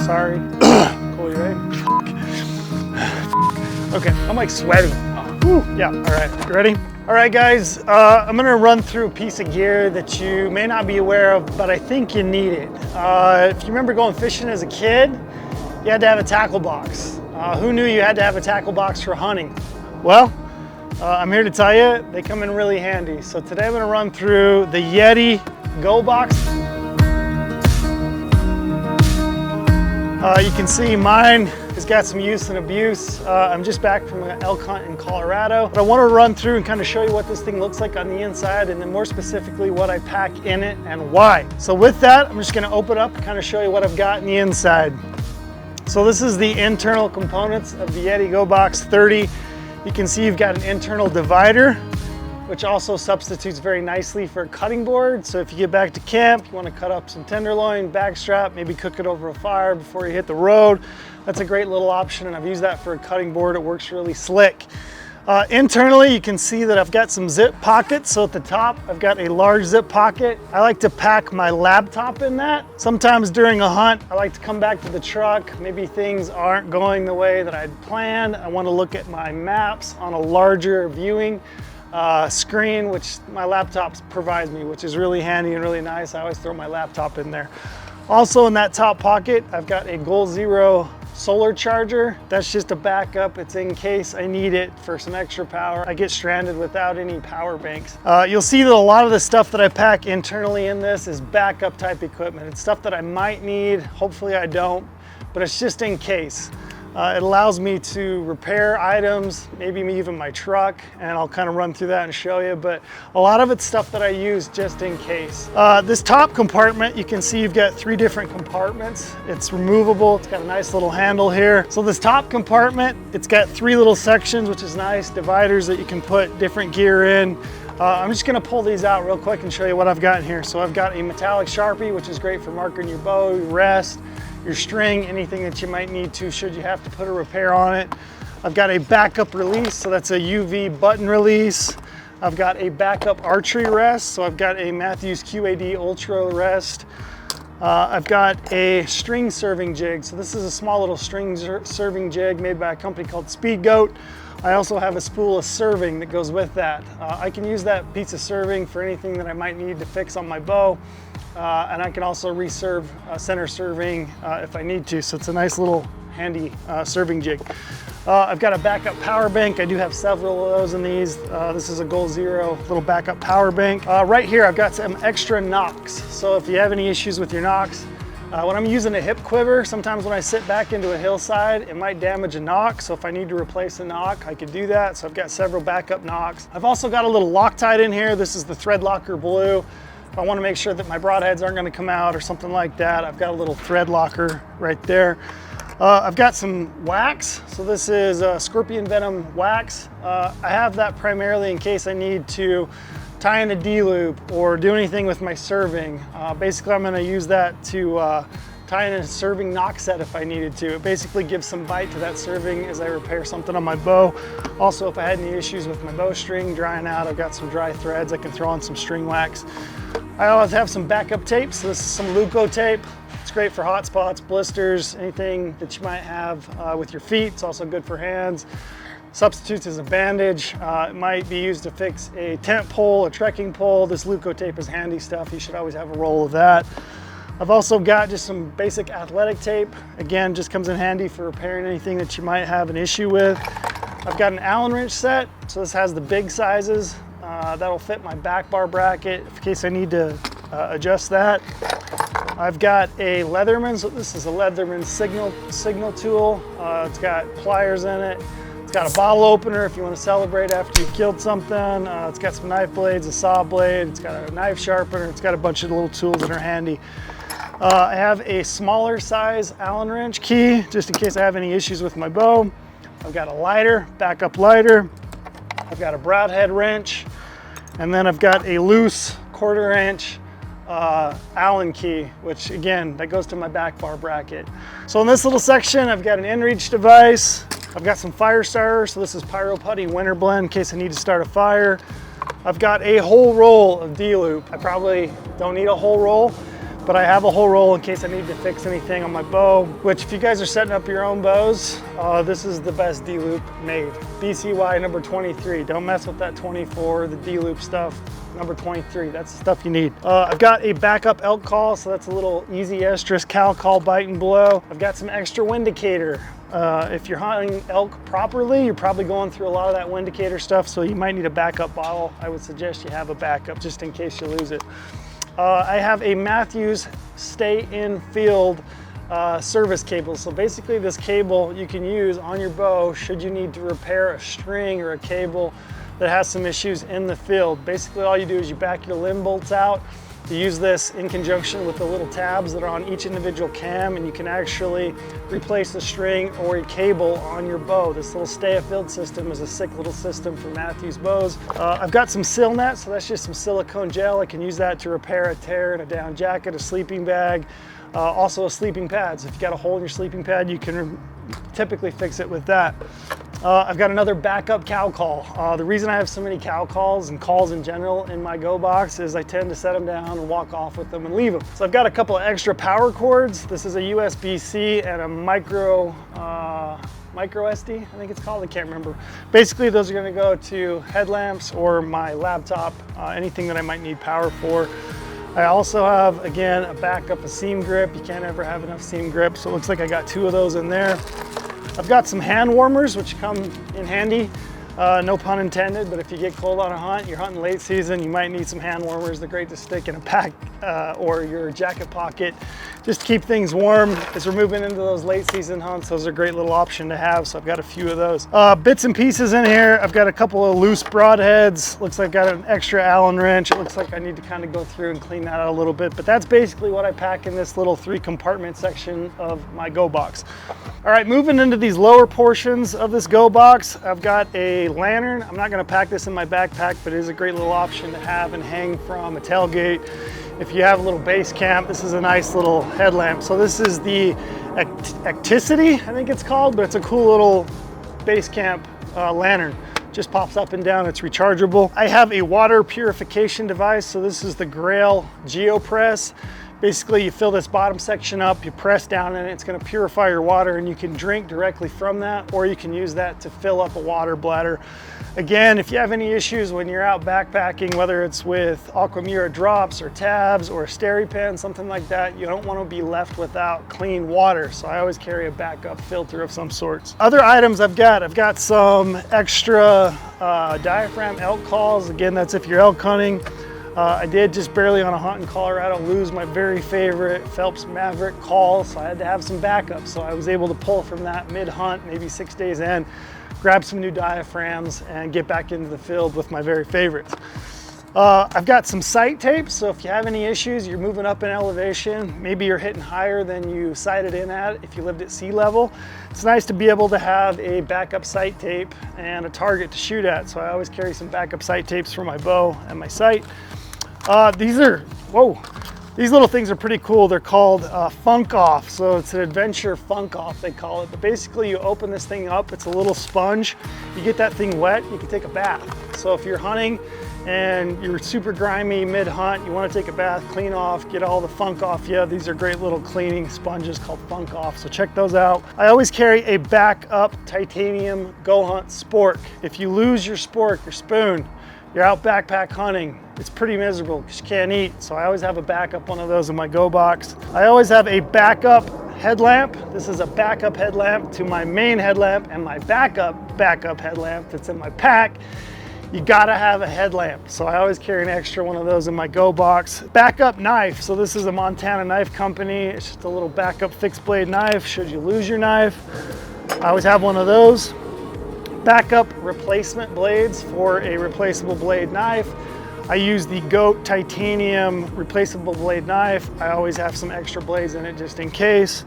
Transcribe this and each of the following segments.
sorry. Cool, you ready? Okay, I'm like sweating. Whew. Yeah, all right, you ready? All right, guys, I'm gonna run through a piece of gear that you may not be aware of, but I think you need it. If you remember going fishing as a kid, you had to have a tackle box. Who knew you had to have a tackle box for hunting? Well, I'm here to tell you, they come in really handy. So today I'm gonna run through the Yeti GoBox. You can see mine has got some use and abuse. I'm just back from an elk hunt in Colorado. But I want to run through and kind of show you what this thing looks like on the inside, and then more specifically what I pack in it and why. So with that, I'm just going to open up and kind of show you what I've got in the inside. So this is the internal components of the Yeti GoBox 30. You can see you've got an internal divider, which also substitutes very nicely for a cutting board. So if you get back to camp, you want to cut up some tenderloin, backstrap, maybe cook it over a fire before you hit the road. That's a great little option, and I've used that for a cutting board. It works really slick. Internally, you can see that I've got some zip pockets. So at the top, I've got a large zip pocket. I like to pack my laptop in that. Sometimes during a hunt, I like to come back to the truck. Maybe things aren't going the way that I'd planned. I want to look at my maps on a larger viewing screen, which my laptop provides me, which is really handy and really nice. I always throw my laptop in there. Also in that top pocket, I've got a Goal Zero solar charger. That's just a backup. It's in case I need it for some extra power. I get stranded without any power banks. You'll see that a lot of the stuff that I pack internally in this is backup type equipment. It's stuff that I might need. Hopefully I don't, but it's just in case. It allows me to repair items, maybe even my truck, and I'll kind of run through that and show you, but a lot of it's stuff that I use just in case. This top compartment, you can see you've got 3 different compartments. It's removable, it's got a nice little handle here. So this top compartment, it's got 3 little sections, which is nice, dividers that you can put different gear in. I'm just gonna pull these out real quick and show you what I've got in here. So I've got a metallic Sharpie, which is great for marking your bow, your rest, your string, anything that you might need to should you have to put a repair on it. I've got a backup release, so that's a UV button release. I've got a backup archery rest, so I've got a Matthews QAD Ultra rest. I've got a string serving jig, so this is a small little string serving jig made by a company called Speed Goat. I also have a spool of serving that goes with that. I can use that piece of serving for anything that I might need to fix on my bow. And I can also reserve center serving if I need to. So it's a nice little handy serving jig. I've got a backup power bank. I do have several of those in these. This is a Goal Zero little backup power bank. Right here, I've got some extra nocks. So if you have any issues with your nocks, when I'm using a hip quiver, sometimes when I sit back into a hillside, it might damage a nock. So if I need to replace a nock, I could do that. So I've got several backup nocks. I've also got a little Loctite in here. This is the Thread Locker Blue. If I want to make sure that my broadheads aren't going to come out or something like that, I've got a little thread locker right there. I've got some wax. So this is scorpion venom wax. I have that primarily in case I need to tie in a D-loop or do anything with my serving. Basically, I'm going to use that to tie in a serving knock set if I needed to. It basically gives some bite to that serving as I repair something on my bow. Also, if I had any issues with my bowstring drying out, I've got some dry threads. I can throw on some string wax. I always have some backup tape. So this is some Luco tape. It's great for hot spots, blisters, anything that you might have with your feet. It's also good for hands. Substitutes as a bandage. It might be used to fix a tent pole, a trekking pole. This Luco tape is handy stuff. You should always have a roll of that. I've also got just some basic athletic tape. Again, just comes in handy for repairing anything that you might have an issue with. I've got an Allen wrench set. So this has the big sizes. That'll fit my back bar bracket in case I need to adjust that. I've got a Leatherman. So this is a Leatherman signal tool. It's got pliers in it. It's got a bottle opener if you want to celebrate after you've killed something. It's got some knife blades, a saw blade. It's got a knife sharpener. It's got a bunch of little tools that are handy. I have a smaller size Allen wrench key, just in case I have any issues with my bow. I've got a lighter, backup lighter. I've got a broadhead wrench. And then I've got a loose 1/4 inch Allen key, which again, that goes to my back bar bracket. So in this little section, I've got an inReach device. I've got some fire starters. So this is Pyro Putty Winter Blend in case I need to start a fire. I've got a whole roll of D-loop. I probably don't need a whole roll, but I have a whole roll in case I need to fix anything on my bow, which if you guys are setting up your own bows, this is the best D-loop made. BCY number 23. Don't mess with that 24, the D-loop stuff. Number 23, that's the stuff you need. I've got a backup elk call, so that's a little easy estrus cow call, bite and blow. I've got some extra windicator. If you're hunting elk properly, you're probably going through a lot of that windicator stuff, so you might need a backup bottle. I would suggest you have a backup just in case you lose it. I have a Matthews stay in field service cable. So basically this cable you can use on your bow should you need to repair a string or a cable that has some issues in the field. Basically all you do is you back your limb bolts out. You use this in conjunction with the little tabs that are on each individual cam, and you can actually replace the string or a cable on your bow. This little stay afield system is a sick little system for Matthews bows. I've got some sil net, so that's just some silicone gel. I can use that to repair a tear in a down jacket, a sleeping bag, also a sleeping pad. So if you got a hole in your sleeping pad, you can typically fix it with that. I've got another backup cow call. The reason I have so many cow calls and calls in general in my GoBox is I tend to set them down and walk off with them and leave them. So I've got a couple of extra power cords. This is a USB-C and a micro SD, I think it's called, I can't remember. Basically those are gonna go to headlamps or my laptop, anything that I might need power for. I also have, again, a backup, a seam grip. You can't ever have enough seam grip, so it looks like I got 2 of those in there. I've got some hand warmers, which come in handy. No pun intended, but if you get cold on a hunt, you're hunting late season, you might need some hand warmers. They're great to stick in a pack or your jacket pocket. Just keep things warm as we're moving into those late season hunts. Those are a great little option to have, so I've got a few of those. Bits and pieces in here. I've got a couple of loose broadheads. Looks like I've got an extra Allen wrench. It looks like I need to kind of go through and clean that out a little bit, but that's basically what I pack in this little 3-compartment section of my GoBox. All right, moving into these lower portions of this GoBox, I've got a lantern. I'm not gonna pack this in my backpack, but it is a great little option to have and hang from a tailgate. If you have a little base camp, this is a nice little headlamp. So this is the Acticity, I think it's called, but it's a cool little base camp lantern. Just pops up and down, it's rechargeable. I have a water purification device. So this is the Grail GeoPress. Basically, you fill this bottom section up, you press down in it, it's gonna purify your water, and you can drink directly from that, or you can use that to fill up a water bladder. Again, if you have any issues when you're out backpacking, whether it's with Aquamura drops or tabs or a SteriPen, something like that, you don't wanna be left without clean water. So I always carry a backup filter of some sorts. Other items I've got some extra diaphragm elk calls. Again, that's if you're elk hunting. I did just barely on a hunt in Colorado lose my very favorite Phelps Maverick call, so I had to have some backup. So I was able to pull from that mid-hunt, maybe 6 days in, grab some new diaphragms and get back into the field with my very favorites. I've got some sight tapes, so if you have any issues, you're moving up in elevation, maybe you're hitting higher than you sighted in at if you lived at sea level, it's nice to be able to have a backup sight tape and a target to shoot at. So I always carry some backup sight tapes for my bow and my sight. These little things are pretty cool. They're called Funk Off. So it's an adventure funk off, they call it. But basically you open this thing up, it's a little sponge. You get that thing wet, you can take a bath. So if you're hunting and you're super grimy mid-hunt, you want to take a bath, clean off, get all the funk off you. These are great little cleaning sponges called Funk Off, so check those out. I always carry a backup titanium GOHUNT spork. If you lose your spork, your spoon, you're out backpack hunting, it's pretty miserable because you can't eat. So I always have a backup one of those in my GoBox. I always have a backup headlamp. This is a backup headlamp to my main headlamp and my backup headlamp that's in my pack. You gotta have a headlamp. So I always carry an extra one of those in my GoBox. Backup knife. So this is a Montana knife company. It's just a little backup fixed blade knife should you lose your knife. I always have one of those. Backup replacement blades for a replaceable blade knife. I use the GOAT titanium replaceable blade knife. I always have some extra blades in it just in case.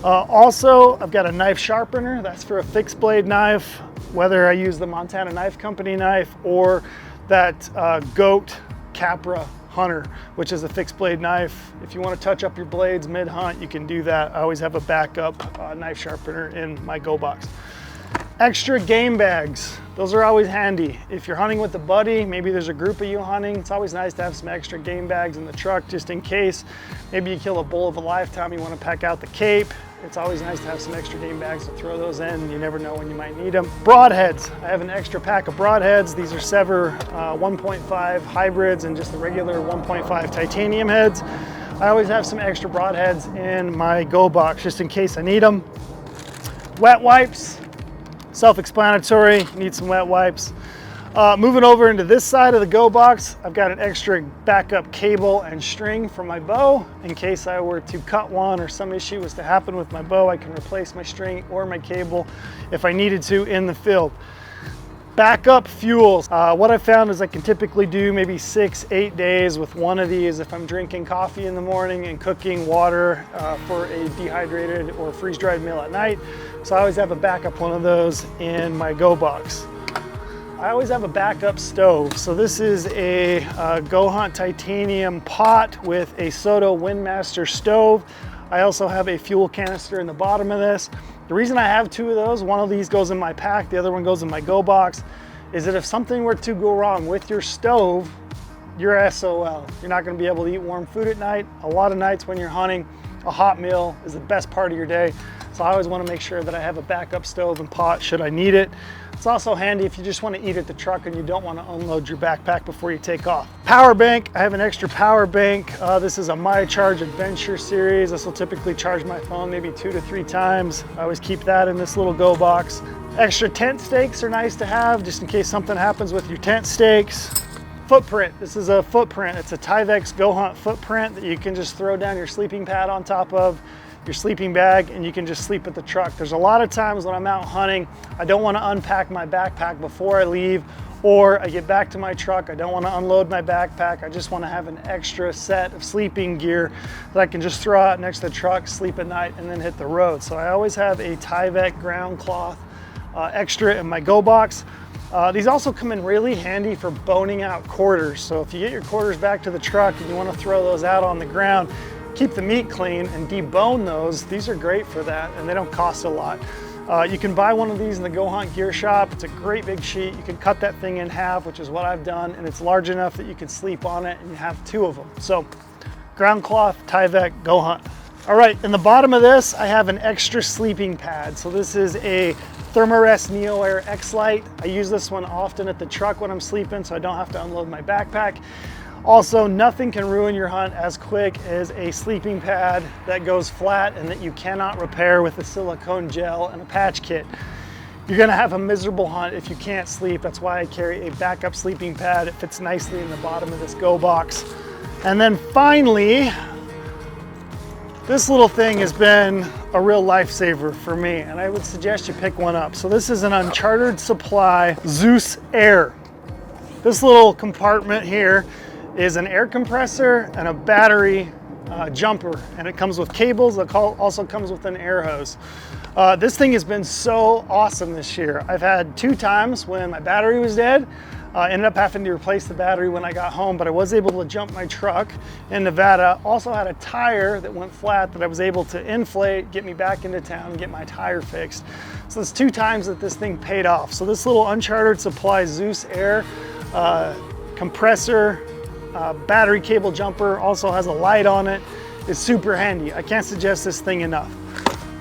Also, I've got a knife sharpener. That's for a fixed blade knife, whether I use the Montana Knife Company knife or that GOAT Capra Hunter, which is a fixed blade knife. If you want to touch up your blades mid-hunt, you can do that. I always have a backup knife sharpener in my GoBox. Extra game bags. Those are always handy. If you're hunting with a buddy, maybe there's a group of you hunting, it's always nice to have some extra game bags in the truck just in case. Maybe you kill a bull of a lifetime, you want to pack out the cape. It's always nice to have some extra game bags to throw those in. You never know when you might need them. Broadheads. I have an extra pack of broadheads. These are Sever 1.5 hybrids and just the regular 1.5 titanium heads. I always have some extra broadheads in my GoBox just in case I need them. Wet wipes. Self-explanatory, need some wet wipes. Moving over into this side of the GoBox, I've got an extra backup cable and string for my bow. In case I were to cut one or some issue was to happen with my bow, I can replace my string or my cable if I needed to in the field. Backup fuels. What I found is I can typically do maybe 6-8 days with one of these if I'm drinking coffee in the morning and cooking water for a dehydrated or freeze-dried meal at night. So I always have a backup one of those in my GoBox. I always have a backup stove. So this is a GOHUNT titanium pot with a Soto Windmaster stove. I also have a fuel canister in the bottom of this. The reason I have two of those, one of these goes in my pack, the other one goes in my GoBox, is that if something were to go wrong with your stove, you're SOL. You're not gonna be able to eat warm food at night. A lot of nights when you're hunting, a hot meal is the best part of your day. So I always wanna make sure that I have a backup stove and pot should I need it. It's also handy if you just want to eat at the truck and you don't want to unload your backpack before you take off. Power bank, I have an extra power bank. This is a My Charge Adventure series. This will typically charge my phone maybe 2 to 3 times. I always keep that in this little GoBox. Extra tent stakes are nice to have just in case something happens with your tent stakes. Footprint, this is a footprint. It's a Tyvek GoHunt footprint that you can just throw down your sleeping pad on top of your sleeping bag and you can just sleep at the truck. There's a lot of times when I'm out hunting, I don't want to unpack my backpack before I leave, or I get back to my truck, I don't want to unload my backpack. I just want to have an extra set of sleeping gear that I can just throw out next to the truck, sleep at night, and then hit the road. So I always have a Tyvek ground cloth extra in my GoBox. These also come in really handy for boning out quarters. So if you get your quarters back to the truck and you want to throw those out on the ground, keep the meat clean and debone those. These are great for that and they don't cost a lot. You can buy one of these in the GoHunt gear shop. It's a great big sheet. You can cut that thing in half, which is what I've done, and it's large enough that you can sleep on it and you have 2 of them. So ground cloth, Tyvek, GoHunt. All right, in the bottom of this, I have an extra sleeping pad. So this is a Thermarest Neo Air X-Lite. I use this one often at the truck when I'm sleeping so I don't have to unload my backpack. Also, nothing can ruin your hunt as quick as a sleeping pad that goes flat and that you cannot repair with a silicone gel and a patch kit. You're gonna have a miserable hunt if you can't sleep. That's why I carry a backup sleeping pad. It fits nicely in the bottom of this GoBox. And then finally, this little thing has been a real lifesaver for me, and I would suggest you pick one up. So this is an Uncharted Supply Zeus Air. This little compartment here is an air compressor and a battery jumper, and it comes with cables. It also comes with an air hose. This thing has been so awesome this year. I've had 2 times when my battery was dead. Ended up having to replace the battery when I got home, but I was able to jump my truck in Nevada. Also had a tire that went flat that I was able to inflate, get me back into town and get my tire fixed. So it's 2 times that this thing paid off. So this little Uncharted Supply Zeus Air compressor, battery cable jumper, also has a light on it. It's super handy. I can't suggest this thing enough.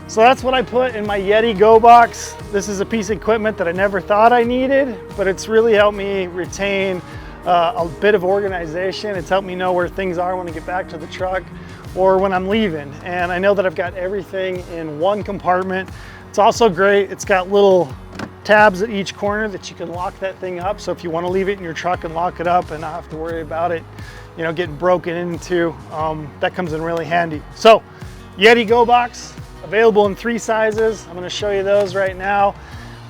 So that's what I put in my Yeti GoBox. This is a piece of equipment that I never thought I needed, but it's really helped me retain a bit of organization. It's helped me know where things are when I get back to the truck or when I'm leaving. And I know that I've got everything in one compartment. It's also great. It's got little tabs at each corner that you can lock that thing up. So if you want to leave it in your truck and lock it up and not have to worry about it, you know, getting broken into, that comes in really handy. So Yeti GoBox, available in 3 sizes. I'm going to show you those right now.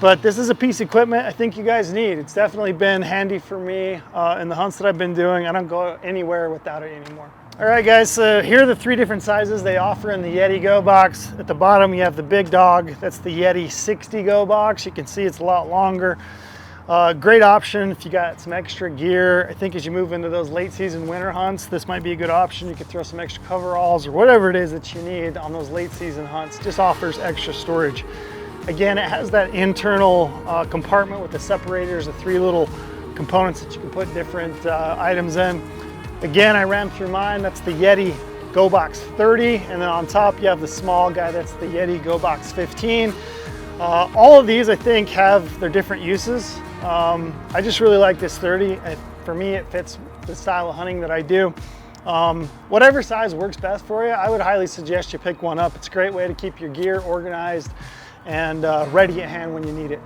But this is a piece of equipment I think you guys need. It's definitely been handy for me in the hunts that I've been doing. I don't go anywhere without it anymore. All right, guys, so here are the 3 different sizes they offer in the Yeti GoBox. At the bottom, you have the big dog. That's the Yeti 60 GoBox. You can see it's a lot longer. Great option if you got some extra gear. I think as you move into those late season winter hunts, this might be a good option. You could throw some extra coveralls or whatever it is that you need on those late season hunts. Just offers extra storage. Again, it has that internal compartment with the separators, the 3 little components that you can put different items in. Again, I ran through mine. That's the Yeti GoBox 30, and then on top you have the small guy. That's the Yeti GoBox 15. All of these, I think, have their different uses. I just really like this 30. For me, it fits the style of hunting that I do. Whatever size works best for you, I would highly suggest you pick one up. It's a great way to keep your gear organized and ready at hand when you need it.